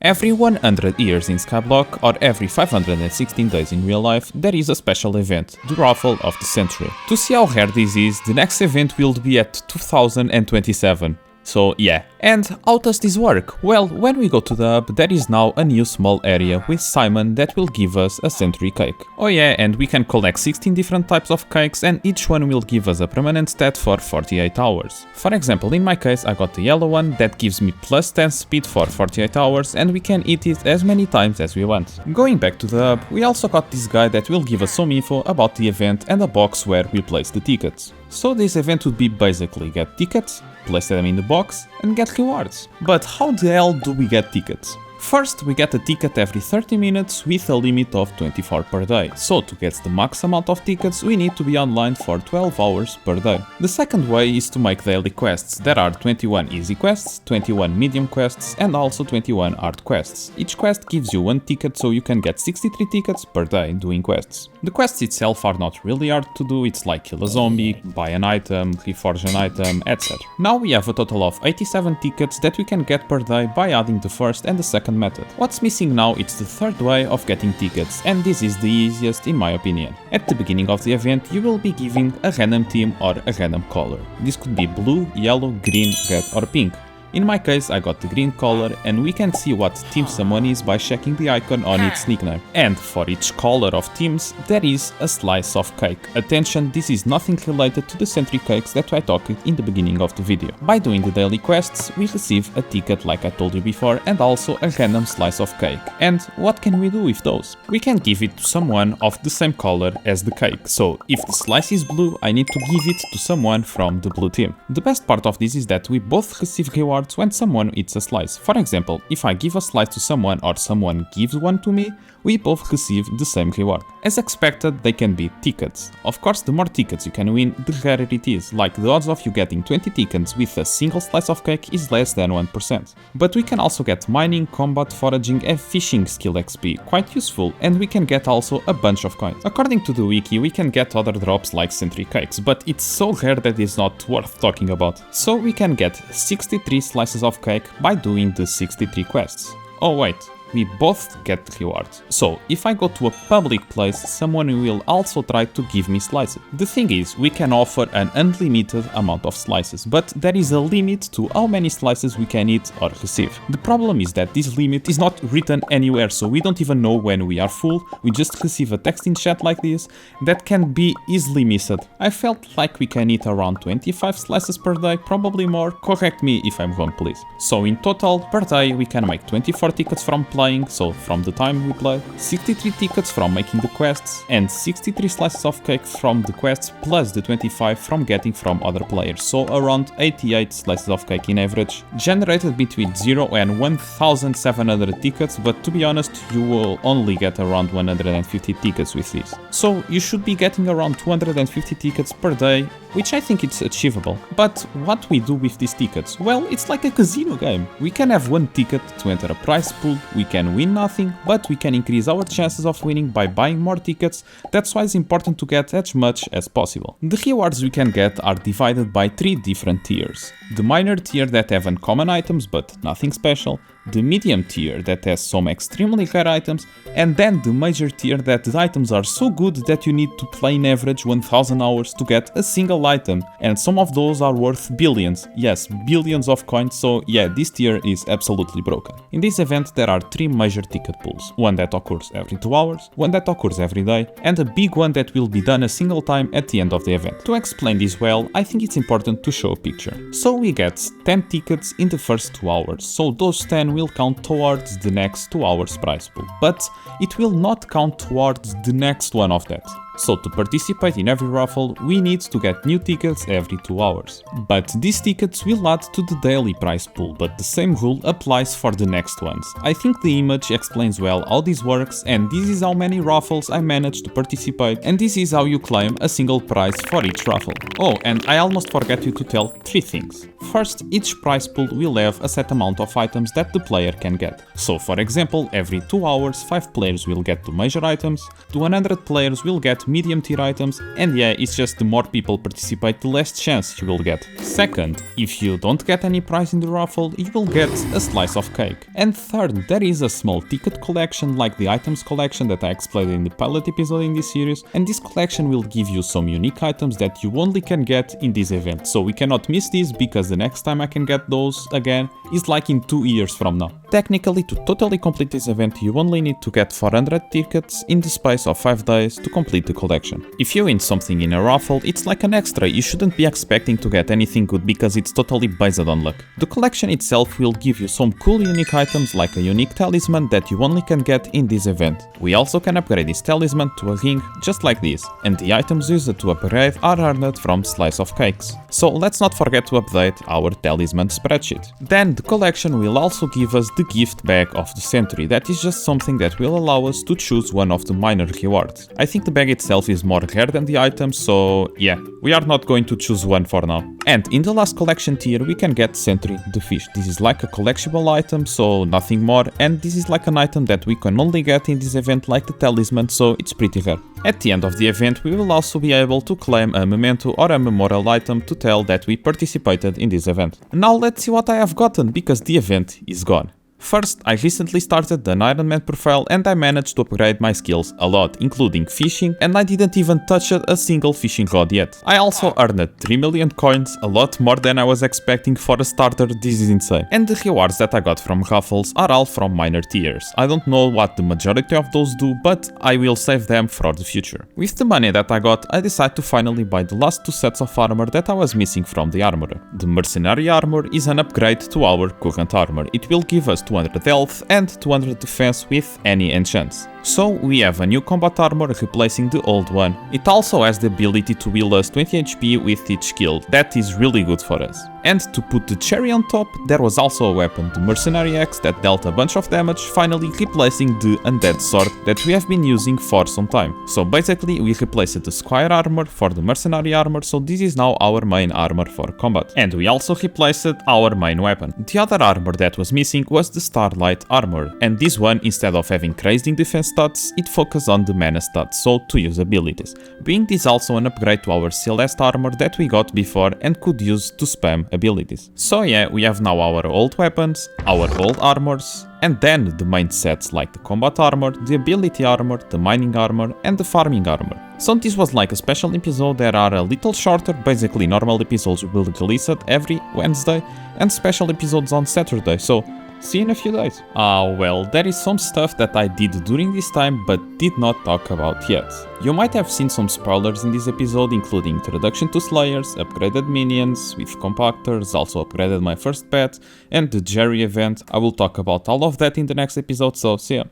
Every 100 years in Skyblock, or every 516 days in real life, there is a special event, the Raffle of the Century. To see how rare this is, the next event will be at 2027. So yeah. And how does this work? Well, when we go to the hub, there is now a new small area with Simon that will give us a century cake. Oh yeah, and we can collect 16 different types of cakes and each one will give us a permanent stat for 48 hours. For example, in my case I got the yellow one that gives me plus 10 speed for 48 hours and we can eat it as many times as we want. Going back to the hub, we also got this guy that will give us some info about the event and a box where we place the tickets. So this event would be basically get tickets, place them in the box and get rewards. But how the hell do we get tickets? First, we get a ticket every 30 minutes with a limit of 24 per day. So to get the max amount of tickets, we need to be online for 12 hours per day. The second way is to make daily quests. There are 21 easy quests, 21 medium quests and also 21 hard quests. Each quest gives you one ticket, so you can get 63 tickets per day doing quests. The quests itself are not really hard to do, it's like kill a zombie, buy an item, reforge an item, etc. Now we have a total of 87 tickets that we can get per day by adding the first and the second method. What's missing now is the third way of getting tickets, and this is the easiest in my opinion. At the beginning of the event you will be given a random team or a random color. This could be blue, yellow, green, red or pink. In my case I got the green color and we can see what team someone is by checking the icon on its nickname. And for each color of teams there is a slice of cake. Attention, this is nothing related to the century cakes that I talked in the beginning of the video. By doing the daily quests we receive a ticket like I told you before and also a random slice of cake. And what can we do with those? We can give it to someone of the same color as the cake. So if the slice is blue I need to give it to someone from the blue team. The best part of this is that we both receive rewards when someone eats a slice. For example, if I give a slice to someone or someone gives one to me, we both receive the same reward. As expected, they can be tickets. Of course, the more tickets you can win, the rarer it is, like the odds of you getting 20 tickets with a single slice of cake is less than 1%. But we can also get mining, combat, foraging and fishing skill XP, quite useful, and we can get also a bunch of coins. According to the wiki, we can get other drops like century cakes, but it's so rare that it's not worth talking about. So we can get 63 slices of cake by doing the 63 quests. Oh wait, we both get rewards. So if I go to a public place, someone will also try to give me slices. The thing is, we can offer an unlimited amount of slices, but there is a limit to how many slices we can eat or receive. The problem is that this limit is not written anywhere, so we don't even know when we are full. We just receive a text in chat like this that can be easily missed. I felt like we can eat around 25 slices per day, probably more. Correct me if I'm wrong, please. So in total, per day we can make 24 tickets from playing, so from the time we play, 63 tickets from making the quests, and 63 slices of cake from the quests plus the 25 from getting from other players, so around 88 slices of cake in average, generated between 0 and 1700 tickets, but to be honest, you will only get around 150 tickets with this. So you should be getting around 250 tickets per day, which I think it's achievable. But what we do with these tickets? Well, it's like a casino game. We can have one ticket to enter a prize pool, we can win nothing, but we can increase our chances of winning by buying more tickets. That's why it's important to get as much as possible. The rewards we can get are divided by 3 different tiers. The minor tier that have uncommon items but nothing special, the medium tier that has some extremely rare items, and then the major tier that the items are so good that you need to play in average 1000 hours to get a single item, and some of those are worth billions, yes, billions of coins, so yeah, this tier is absolutely broken. In this event there are 3 major ticket pools, one that occurs every 2 hours, one that occurs every day, and a big one that will be done a single time at the end of the event. To explain this well, I think it's important to show a picture. So we get 10 tickets in the first 2 hours, so those 10 will count towards the next 2 hours prize pool, but it will not count towards the next one of that. So to participate in every raffle, we need to get new tickets every 2 hours. But these tickets will add to the daily prize pool, but the same rule applies for the next ones. I think the image explains well how this works, and this is how many raffles I managed to participate, and this is how you claim a single prize for each raffle. Oh, and I almost forgot you to tell 3 things. First, each prize pool will have a set amount of items that the player can get. So for example, every 2 hours 5 players will get the major items, the 100 players will get medium tier items, and yeah, it's just the more people participate, the less chance you will get. Second, if you don't get any prize in the raffle, you will get a slice of cake. And third, there is a small ticket collection like the items collection that I explained in the pilot episode in this series, and this collection will give you some unique items that you only can get in this event, so we cannot miss this because the next time I can get those again is like in 2 years from now. Technically, to totally complete this event, you only need to get 400 tickets in the space of 5 days to complete the collection. If you win something in a raffle, it's like an extra, you shouldn't be expecting to get anything good because it's totally based on luck. The collection itself will give you some cool unique items like a unique talisman that you only can get in this event. We also can upgrade this talisman to a ring just like this, and the items used to upgrade are earned from slice of cakes. So let's not forget to update our talisman spreadsheet. Then the collection will also give us the gift bag of the century, that is just something that will allow us to choose one of the minor rewards. I think the bag itself is more rare than the items, so yeah, we are not going to choose one for now. And in the last collection tier we can get Sentry the fish. This is like a collectible item, so nothing more, and this is like an item that we can only get in this event like the talisman, so it's pretty rare. At the end of the event we will also be able to claim a memento or a memorial item to tell that we participated in this event. Now let's see what I have gotten, because the event is gone. First, I recently started an Ironman profile and I managed to upgrade my skills a lot, including fishing, and I didn't even touch a single fishing rod yet. I also earned 3 million coins, a lot more than I was expecting for a starter, this is insane. And the rewards that I got from Raffles are all from minor tiers. I don't know what the majority of those do, but I will save them for the future. With the money that I got, I decided to finally buy the last 2 sets of armor that I was missing from the armorer. The Mercenary armor is an upgrade to our current armor. It will give us 200 health and 200 defense with any enchants. So we have a new combat armor replacing the old one. It also has the ability to heal us 20 HP with each skill, that is really good for us. And to put the cherry on top, there was also a weapon, the Mercenary Axe, that dealt a bunch of damage, finally replacing the undead sword that we have been using for some time. So basically we replaced the Squire armor for the Mercenary armor, so this is now our main armor for combat. And we also replaced our main weapon. The other armor that was missing was the Starlight armor, and this one, instead of having crazy defense stats, it focused on the mana stats, so to use abilities, being this also an upgrade to our Celeste armor that we got before and could use to spam abilities. So yeah, we have now our old weapons, our old armors, and then the main sets like the combat armor, the ability armor, the mining armor, and the farming armor. So this was like a special episode that are a little shorter, basically normal episodes will release it every Wednesday, and special episodes on Saturday, so see you in a few days. Well, there is some stuff that I did during this time but did not talk about yet. You might have seen some spoilers in this episode, including introduction to Slayers, upgraded minions with compactors, also upgraded my first pet, and the Jerry event. I will talk about all of that in the next episode, so see ya.